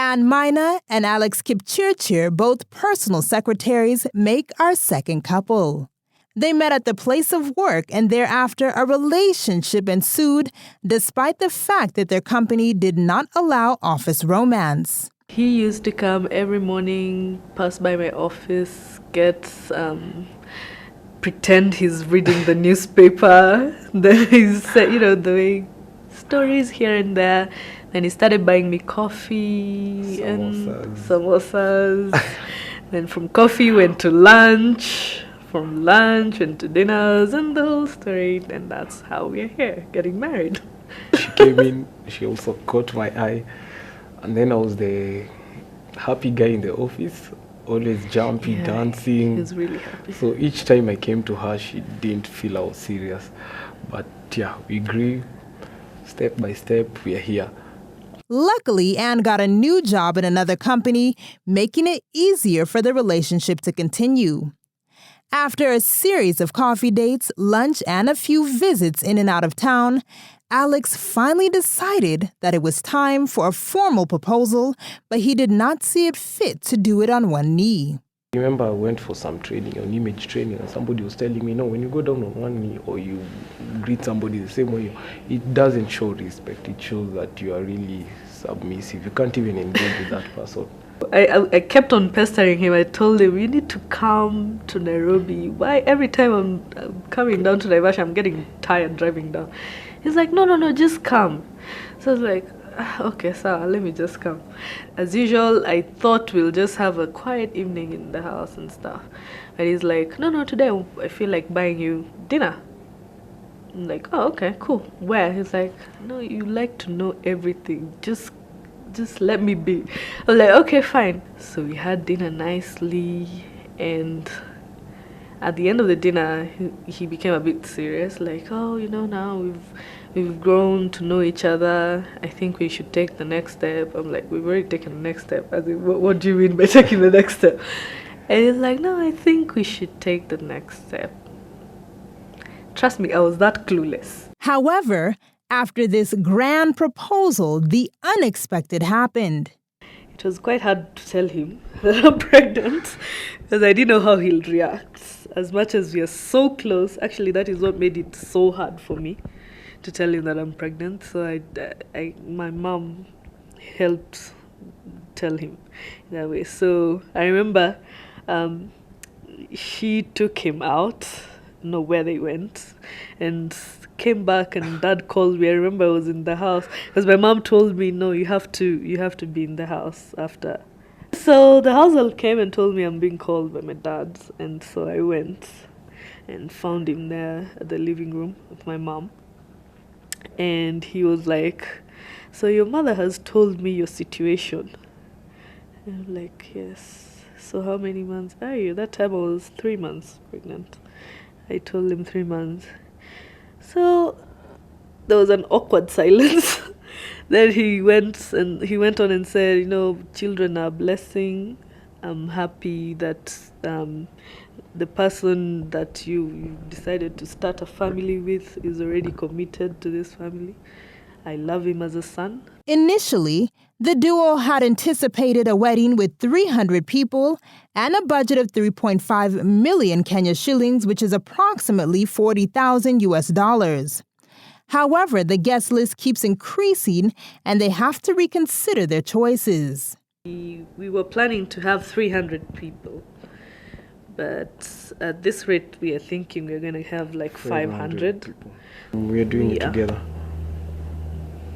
And Mina and Alex Kipchirchir, both personal secretaries, make our second couple. They met at the place of work, and thereafter a relationship ensued, despite the fact that their company did not allow office romance. He used to come every morning, pass by my office, pretend he's reading the newspaper. Then he said, the way stories here and there. Then he started buying me coffee and samosas. Then from coffee went to lunch. From lunch went to dinners and the whole story. And that's how we're here, getting married. She came in, she also caught my eye. And then I was the happy guy in the office, always jumping, dancing. He was really happy. So each time I came to her, she didn't feel I was serious. But yeah, we grew step by step, we are here. Luckily, Anne got a new job at another company, making it easier for the relationship to continue. After a series of coffee dates, lunch, and a few visits in and out of town, Alex finally decided that it was time for a formal proposal, but he did not see it fit to do it on one knee. I remember I went for some training, an image training, and somebody was telling me, no, when you go down on one knee or you greet somebody the same way, it doesn't show respect. It shows that you are really submissive. You can't even engage with that person. I kept on pestering him. I told him, you need to come to Nairobi. Why every time I'm coming down to Naivasha, I'm getting tired driving down. He's like, no, just come. So I was like, okay, so let me just come. As usual, I thought we'll just have a quiet evening in the house and stuff. And he's like, no, today I feel like buying you dinner. I'm like, oh, okay, cool. Where? He's like, no, you like to know everything. Just let me be. I was like, okay, fine. So we had dinner nicely, and at the end of the dinner, he became a bit serious, like, oh, now we've grown to know each other. I think we should take the next step. I'm like, we've already taken the next step. I think, what do you mean by taking the next step? And he's like, no, I think we should take the next step. Trust me, I was that clueless. However, after this grand proposal, the unexpected happened. It was quite hard to tell him that I'm pregnant because I didn't know how he'll react. As much as we are so close, actually that is what made it so hard for me to tell him that I'm pregnant. So my mom helped tell him that way. So I remember she took him out, know where they went, and came back, and Dad called me. I remember I was in the house because my mom told me, no, you have to be in the house after. So the household came and told me I'm being called by my dad, and so I went and found him there at the living room with my mom. And he was like, so your mother has told me your situation. And I'm like, yes. So how many months are you? That time I was 3 months pregnant. I told him 3 months. So there was an awkward silence. Then he went on and said, children are a blessing. I'm happy that the person that you decided to start a family with is already committed to this family. I love him as a son. Initially, the duo had anticipated a wedding with 300 people and a budget of 3.5 million Kenya shillings, which is approximately $40,000 US. However, the guest list keeps increasing and they have to reconsider their choices. We were planning to have 300 people, but at this rate, we are thinking we're going to have like 500 people. We are doing it together.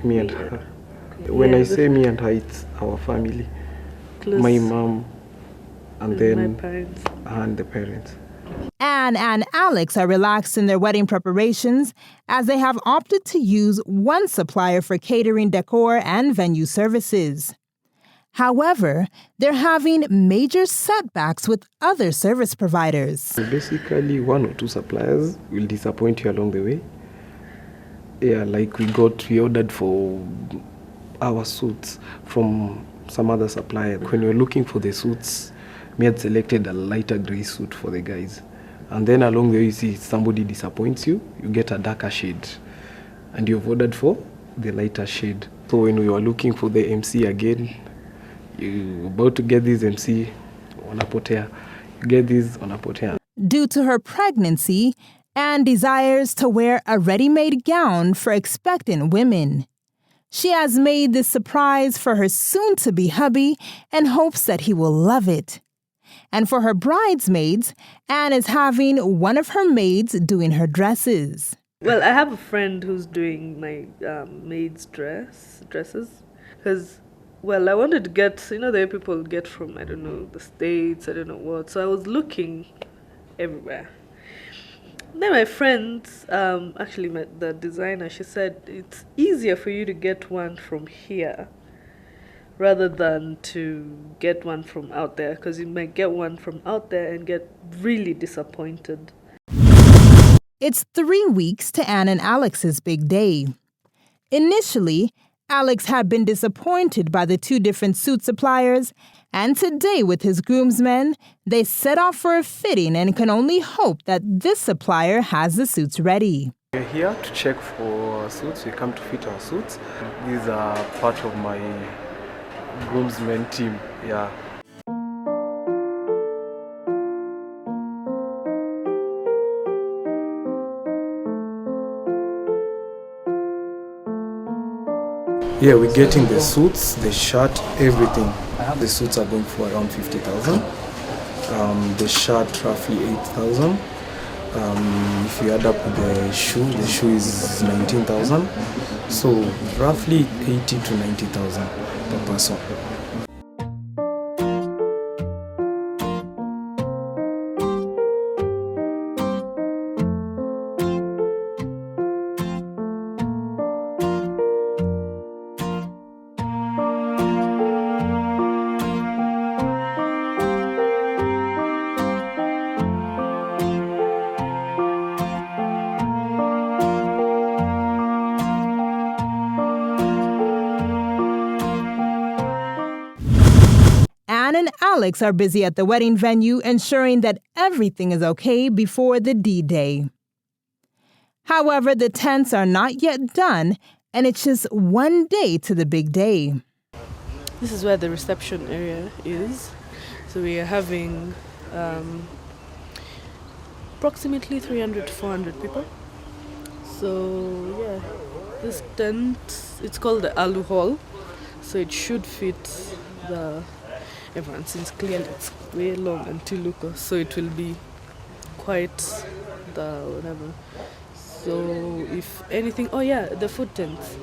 Me and her. When I say me and her, it's our family. Close. My mom, and then my parents. And the parents. Anne and Alex are relaxed in their wedding preparations as they have opted to use one supplier for catering, decor, and venue services. However, they're having major setbacks with other service providers. Basically, 1 or 2 suppliers will disappoint you along the way. Yeah, like we ordered for our suits from some other supplier. When you're looking for the suits, we had selected a lighter gray suit for the guys. And then along the way, you see somebody disappoints you, you get a darker shade. And you've ordered for the lighter shade. So when we were looking for the MC again, You about to get this MC, wanapotea. You get this, wanapotea. Due to her pregnancy, Anne desires to wear a ready-made gown for expectant women. She has made this surprise for her soon-to-be hubby and hopes that he will love it. And for her bridesmaids, Anne is having one of her maids doing her dresses. Well, I have a friend who's doing my maid's dresses. Because, well, I wanted to get, the way people get from, I don't know, the States, I don't know what. So I was looking everywhere. Then my friend, the designer, she said it's easier for you to get one from here rather than to get one from out there, because you might get one from out there and get really disappointed. It's 3 weeks to Anne and Alex's big day. Initially, Alex had been disappointed by the 2 different suit suppliers, and today with his groomsmen, they set off for a fitting and can only hope that this supplier has the suits ready. We're here to check for suits. We come to fit our suits. These are part of my groomsmen team. Yeah. Yeah, we're getting the suits, the shirt, everything. The suits are going for around 50,000. The shirt roughly 8,000. If you add up the shoe is 19,000. So roughly 80 to 90,000 per person. Anne and Alex are busy at the wedding venue ensuring that everything is okay before the D-Day. However, the tents are not yet done, and it's just one day to the big day. This is where the reception area is. So we are having approximately 300 to 400 people. So yeah, this tent, it's called the Alu Hall. So it should fit everyone, since clearly it's way long and Tiluka, so it will be quite the whatever. So if anything, the food tents.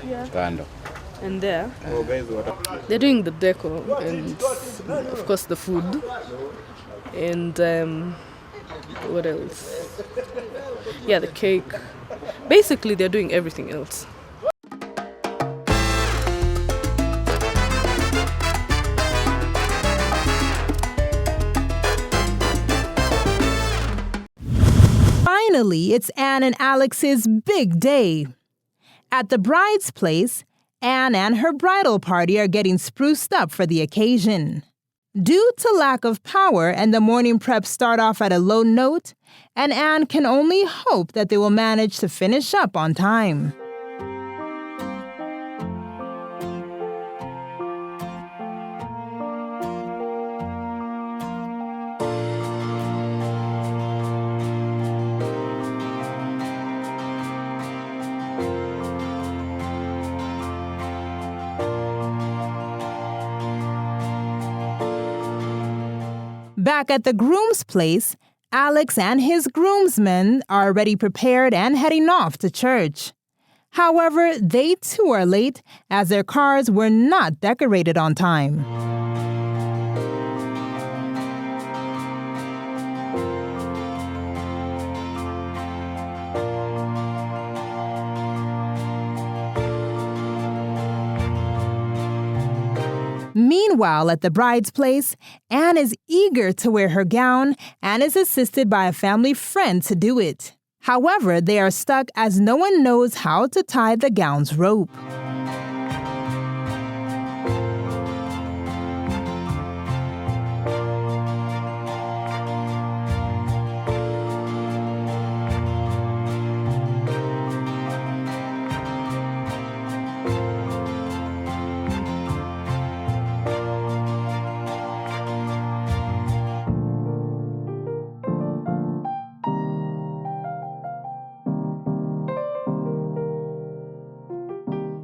Yeah. And they're doing the decor and of course the food. And what else? Yeah, the cake. Basically they're doing everything else. Finally, it's Anne and Alex's big day. At the bride's place, Anne and her bridal party are getting spruced up for the occasion. Due to lack of power and the morning preps start off at a low note, and Anne can only hope that they will manage to finish up on time. Back at the groom's place, Alex and his groomsmen are already prepared and heading off to church. However, they too are late as their cars were not decorated on time. Meanwhile, at the bride's place, Anne is eager to wear her gown and is assisted by a family friend to do it. However, they are stuck as no one knows how to tie the gown's rope.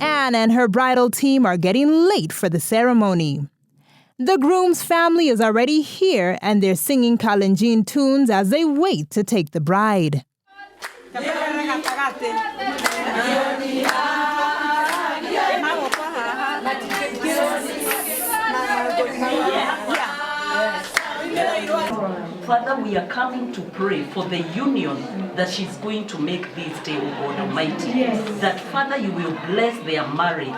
Anne and her bridal team are getting late for the ceremony. The groom's family is already here and they're singing Kalenjin tunes as they wait to take the bride. Father, we are coming to pray for the union that she's going to make this day, O God Almighty. Yes. That, Father, you will bless their marriage.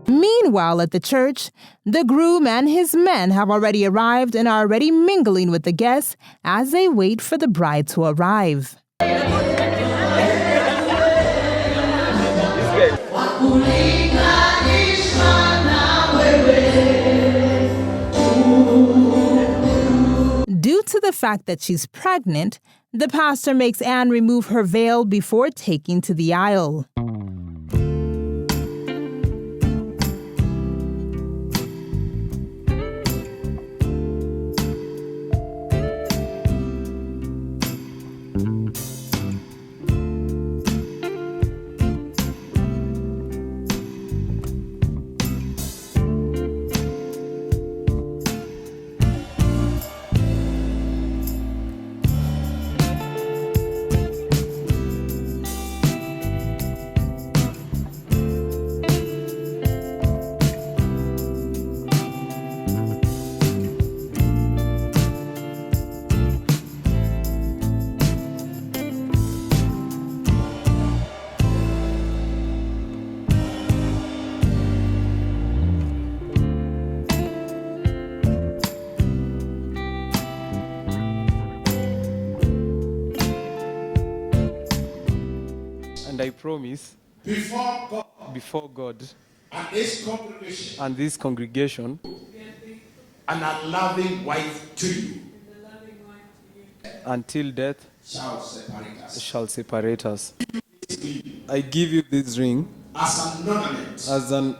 Meanwhile, at the church, the groom and his men have already arrived and are already mingling with the guests as they wait for the bride to arrive. Due to the fact that she's pregnant, the pastor makes Anne remove her veil before taking to the aisle. And I promise before God and this congregation and a loving wife to you until death shall separate us. I give you this ring As an ornament.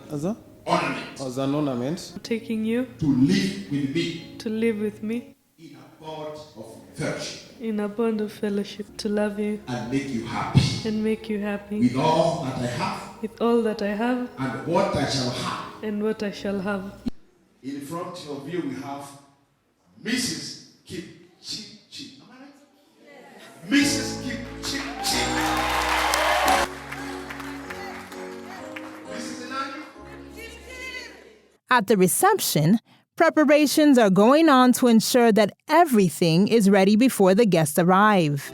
As an ornament. Taking you To live with me. To live with me. In a bond of fellowship. In a bond of fellowship. To love you. And make you happy. And make you happy. With all that I have. With all that I have. And what I shall have. And what I shall have. In front of you we have Mrs. Kip Chip Chip. Am I right? Yes. Mrs. Kip Chip Chip. Mrs. Enani? At the reception, preparations are going on to ensure that everything is ready before the guests arrive.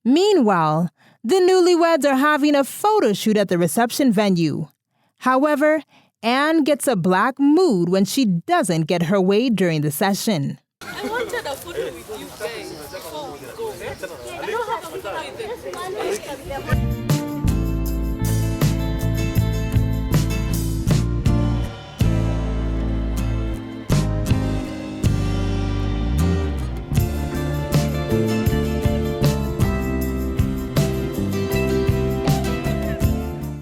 Meanwhile, the newlyweds are having a photo shoot at the reception venue. However, Anne gets a black mood when she doesn't get her way during the session. I wanted a photo with you guys before we go. I don't have a photo with them.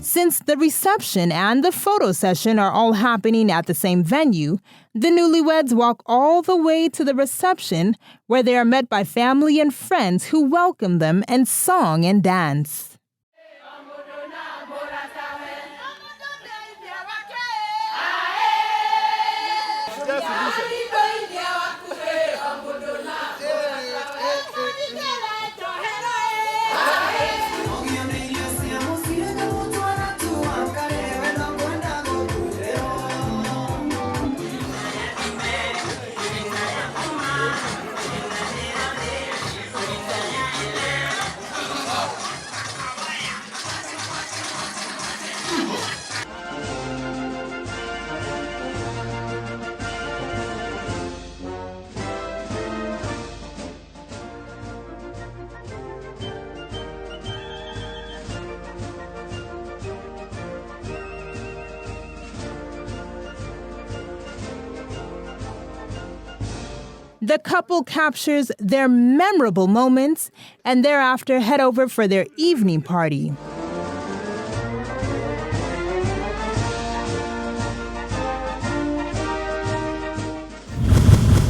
Since the reception and the photo session are all happening at the same venue, the newlyweds walk all the way to the reception where they are met by family and friends who welcome them and song and dance. The couple captures their memorable moments and thereafter head over for their evening party.